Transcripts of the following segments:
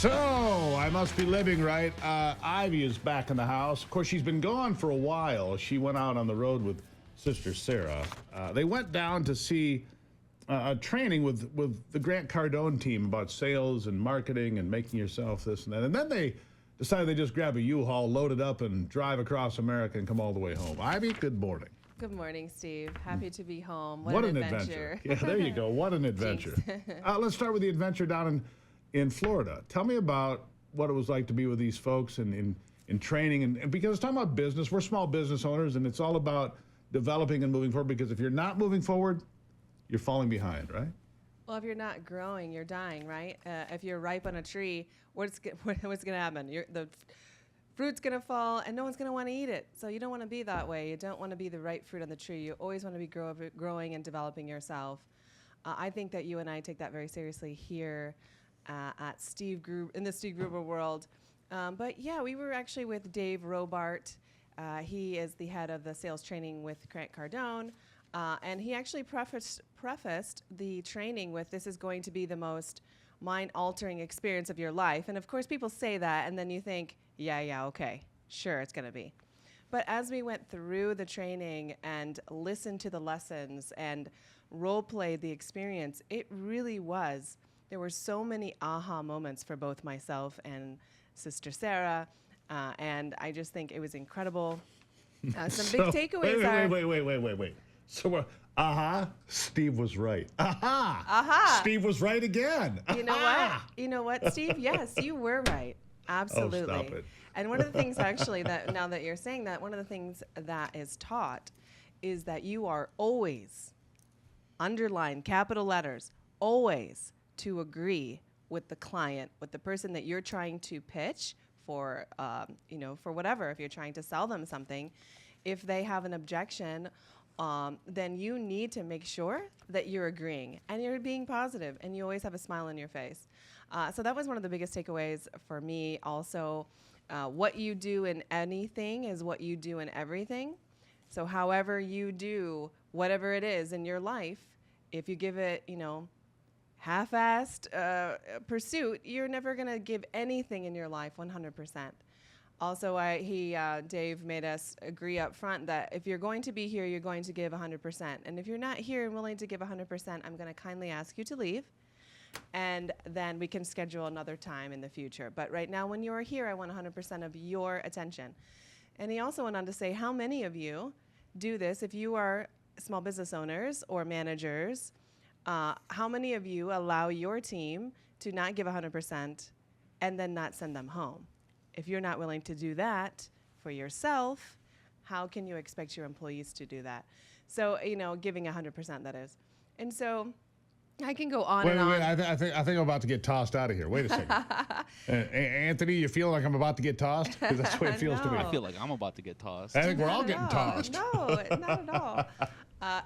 So, I must be living right. Ivey is back in the house. Of course, she's been gone for a while. She went out on the road with Sister Sarah. They went down to see a training with the Grant Cardone team about sales and marketing and making yourself this and that. And then they decided they just grab a U-Haul, load it up, and drive across America and come all the way home. Ivey, good morning. Good morning, Steve. Happy to be home. What an adventure. Yeah, there you go. What an adventure. Let's start with the adventure down in Florida. Tell me about what it was like to be with these folks and in training. And because it's talking about business, we're small business owners, and it's all about developing and moving forward, because if you're not moving forward, you're falling behind, right? Well, if you're not growing, you're dying, right? If you're ripe on a tree, what's going to happen? The fruit's going to fall, and no one's going to want to eat it. So you don't want to be that way. You don't want to be the right fruit on the tree. You always want to be growing and developing yourself. I think that you and I take that very seriously here at Steve Gruber, in the Steve Gruber world. But yeah, we were actually with Dave Robart. He is the head of the sales training with Grant Cardone. And he actually prefaced the training with, this is going to be the most mind-altering experience of your life. And of course, people say that, and then you think, yeah, okay, sure, it's going to be. But as we went through the training and listened to the lessons and role-played the experience, it really was. There were so many aha moments for both myself and Sister Sarah, and I just think it was incredible. Some big takeaways are... Wait. So, Steve was right. Steve was right again. You know what, Steve? Yes, you were right. Absolutely. Oh, stop it. And one of the things, actually, that now that you're saying that, one of the things that is taught is that you are always, underline capital letters, always to agree with the client, with the person that you're trying to pitch for, for whatever. If you're trying to sell them something, if they have an objection, then you need to make sure that you're agreeing and you're being positive and you always have a smile on your face. So that was one of the biggest takeaways for me. Also, what you do in anything is what you do in everything. So however you do whatever it is in your life, if you give it, half-assed pursuit, you're never going to give anything in your life 100%. Also, Dave made us agree up front that if you're going to be here, you're going to give 100%. And if you're not here and willing to give 100%, I'm going to kindly ask you to leave. And then we can schedule another time in the future. But right now, when you're here, I want 100% of your attention. And he also went on to say, how many of you do this? If you are small business owners or managers, how many of you allow your team to not give 100% and then not send them home? If you're not willing to do that for yourself, how can you expect your employees to do that? So, giving 100%, that is. And so I can go on and on. Wait, I think I'm about to get tossed out of here. Wait a second. Anthony, you feel like I'm about to get tossed? Because that's the way it feels to me. I feel like I'm about to get tossed. I think we're all getting tossed. No, not at all.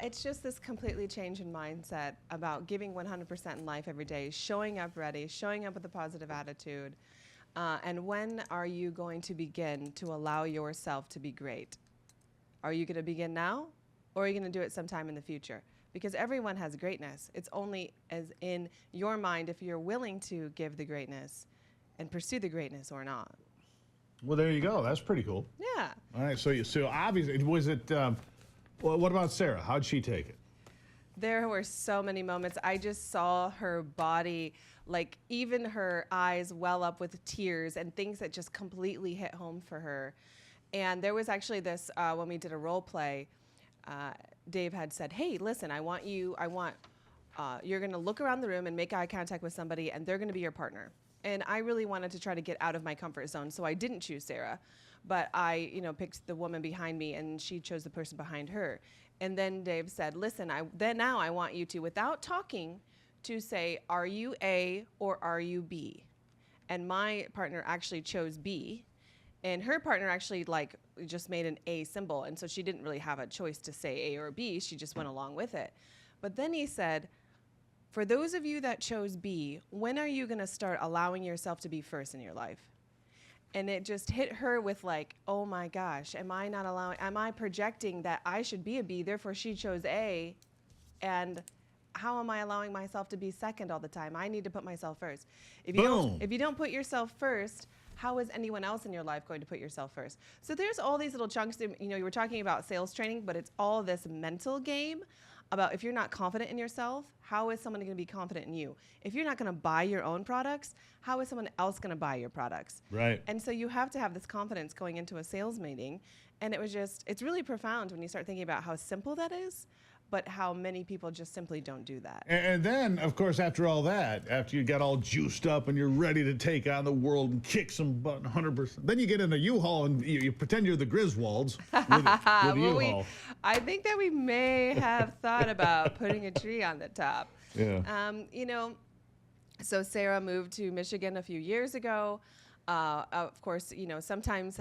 It's just this completely change in mindset about giving 100% in life every day, showing up ready, showing up with a positive attitude. And when are you going to begin to allow yourself to be great? Are you going to begin now, or are you going to do it sometime in the future? Because everyone has greatness. It's only as in your mind if you're willing to give the greatness and pursue the greatness or not. Well, there you go. That's pretty cool. Yeah. All right. So obviously, was it? Well, what about Sarah? How'd she take it? There were so many moments. I just saw her body, like even her eyes well up with tears and things that just completely hit home for her. And there was actually this, when we did a role play, Dave had said, hey, listen, you're going to look around the room and make eye contact with somebody, and they're going to be your partner. And I really wanted to try to get out of my comfort zone, so I didn't choose Sarah. But I, picked the woman behind me, and she chose the person behind her. And then Dave said, listen, now I want you to, without talking, to say, are you A or are you B? And my partner actually chose B. And her partner actually just made an A symbol. And so she didn't really have a choice to say A or B. She just went along with it. But then he said, for those of you that chose B, when are you going to start allowing yourself to be first in your life? And it just hit her with oh my gosh, am I projecting that I should be a B, therefore she chose A, and how am I allowing myself to be second all the time? I need to put myself first. If Boom. if you don't put yourself first, how is anyone else in your life going to put yourself first? So there's all these little chunks. You were talking about sales training, but it's all this mental game about if you're not confident in yourself, how is someone going to be confident in you? If you're not going to buy your own products, how is someone else going to buy your products? Right. And so you have to have this confidence going into a sales meeting. And it's really profound when you start thinking about how simple that is, but how many people just simply don't do that. And then, of course, after all that, after you got all juiced up and you're ready to take on the world and kick some butt 100%, then you get in a U-Haul and you pretend you're the Griswolds with U-Haul. I think that we may have thought about putting a tree on the top. Yeah. So Sarah moved to Michigan a few years ago. Of course, sometimes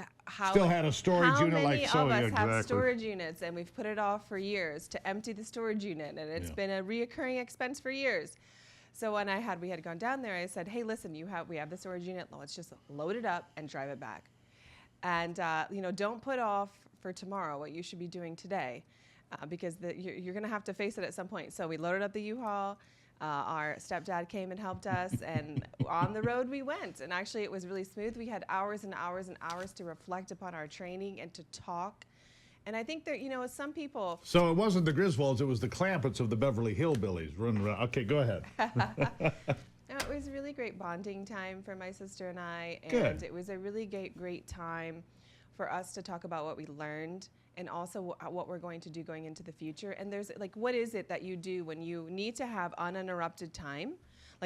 Still had a storage unit like so. How many of us exactly. have storage units, and we've put it off for years to empty the storage unit, and it's been a reoccurring expense for years. So when we had gone down there, I said, "Hey, listen, we have the storage unit. Let's just load it up and drive it back, and don't put off for tomorrow what you should be doing today, because you're going to have to face it at some point." So we loaded up the U-Haul. Our stepdad came and helped us, and on the road we went. And actually, it was really smooth. We had hours and hours and hours to reflect upon our training and to talk. And I think that, some people... So it wasn't the Griswolds, it was the Clampetts of the Beverly Hillbillies running around. Okay, go ahead. No, it was a really great bonding time for my sister and I. And Good. It was a really great time for us to talk about what we learned and also what we're going to do going into the future. And there's what is it that you do when you need to have uninterrupted time?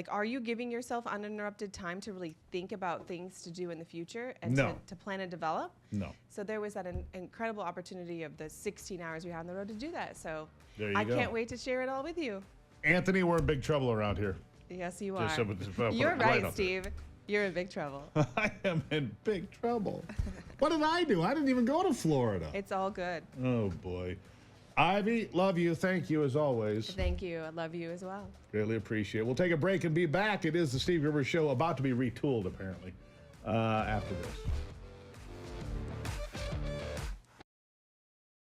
Are you giving yourself uninterrupted time to really think about things to do in the future and No. to plan and develop? No. So there was that incredible opportunity of the 16 hours we had on the road to do that. So There you I go. can't wait to share it all with you. Anthony, we're in big trouble around here. Yes, you Just are. put You're it right, up there. Steve. You're in big trouble. I am in big trouble. What did I do? I didn't even go to Florida. It's all good. Oh, boy. Ivy, love you. Thank you, as always. Thank you. I love you as well. Greatly appreciate it. We'll take a break and be back. It is the Steve Gruber Show, about to be retooled, apparently, after this.